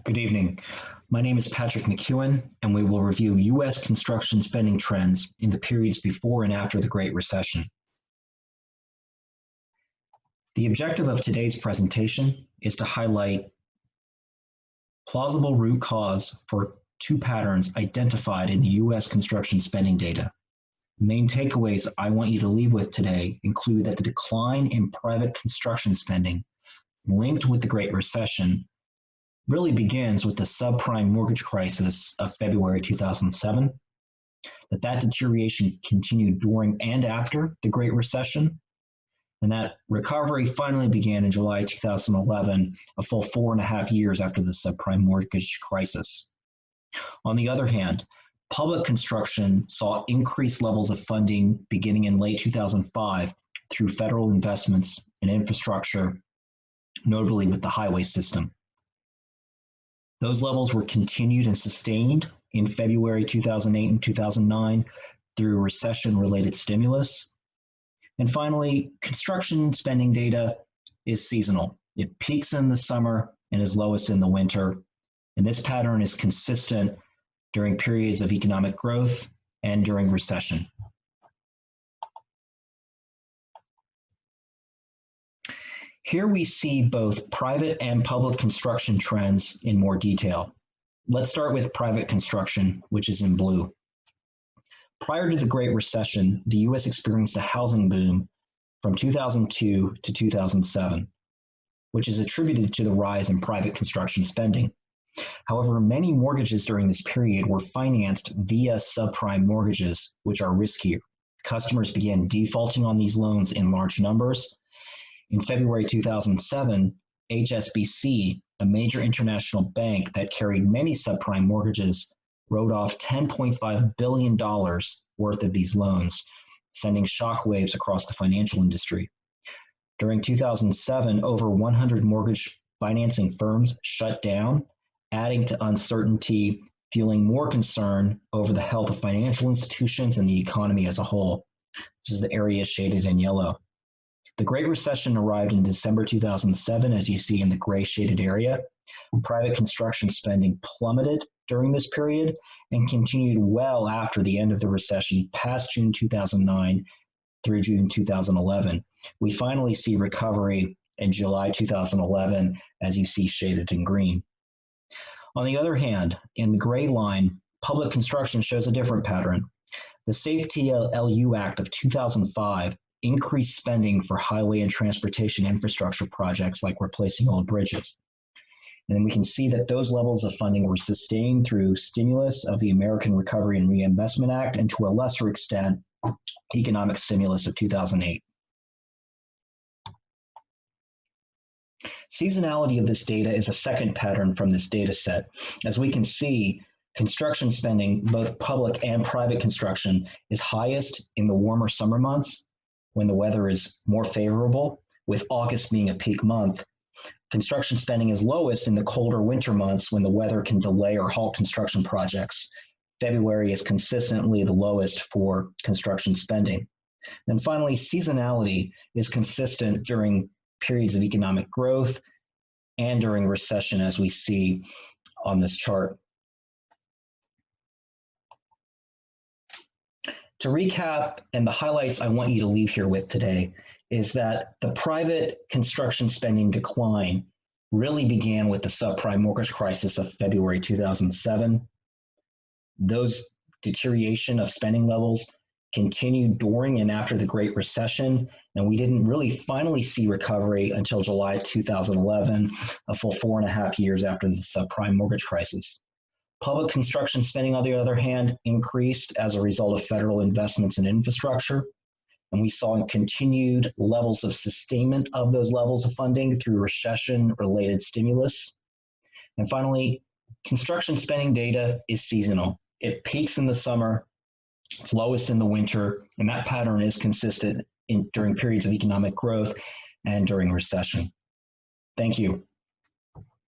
Good evening. My name is Patrick McEwen, and we will review U.S. construction spending trends in the periods before and after the Great Recession. The objective of today's presentation is to highlight plausible root cause for two patterns identified in the U.S. construction spending data. The main takeaways I want you to leave with today include that the decline in private construction spending linked with the Great Recession really begins with the subprime mortgage crisis of February 2007, that deterioration continued during and after the Great Recession, and that recovery finally began in July 2011, a full 4.5 years after the subprime mortgage crisis. On the other hand, public construction saw increased levels of funding beginning in late 2005 through federal investments in infrastructure, notably with the highway system. Those levels were continued and sustained in February 2008 and 2009 through recession-related stimulus. And finally, construction spending data is seasonal. It peaks in the summer and is lowest in the winter. And this pattern is consistent during periods of economic growth and during recession. Here we see both private and public construction trends in more detail. Let's start with private construction, which is in blue. Prior to the Great Recession, the U.S. experienced a housing boom from 2002 to 2007, which is attributed to the rise in private construction spending. However, many mortgages during this period were financed via subprime mortgages, which are riskier. Customers began defaulting on these loans in large numbers. In February 2007, HSBC, a major international bank that carried many subprime mortgages, wrote off $10.5 billion worth of these loans, sending shockwaves across the financial industry. During 2007, over 100 mortgage financing firms shut down, adding to uncertainty, fueling more concern over the health of financial institutions and the economy as a whole. This is the area shaded in yellow. The Great Recession arrived in December 2007, as you see in the gray shaded area. Private construction spending plummeted during this period and continued well after the end of the recession, past June 2009 through June 2011. We finally see recovery in July 2011, as you see shaded in green. On the other hand, in the gray line, public construction shows a different pattern. The SAFE-TLU Act of 2005 increased spending for highway and transportation infrastructure projects like replacing old bridges. And then we can see that those levels of funding were sustained through stimulus of the American Recovery and Reinvestment Act, and to a lesser extent, economic stimulus of 2008. Seasonality of this data is a second pattern from this data set. As we can see, construction spending, both public and private construction, is highest in the warmer summer months, when the weather is more favorable, with August being a peak month. Construction spending is lowest in the colder winter months when the weather can delay or halt construction projects. February is consistently the lowest for construction spending. And finally, seasonality is consistent during periods of economic growth and during recession, as we see on this chart. To recap, and the highlights I want you to leave here with today, is that the private construction spending decline really began with the subprime mortgage crisis of February 2007. Those deterioration of spending levels continued during and after the Great Recession, and we didn't really finally see recovery until July 2011, a full 4.5 years after the subprime mortgage crisis. Public construction spending, on the other hand, increased as a result of federal investments in infrastructure, and we saw continued levels of sustainment of those levels of funding through recession-related stimulus. And finally, construction spending data is seasonal. It peaks in the summer, it's lowest in the winter, and that pattern is consistent during periods of economic growth and during recession. Thank you.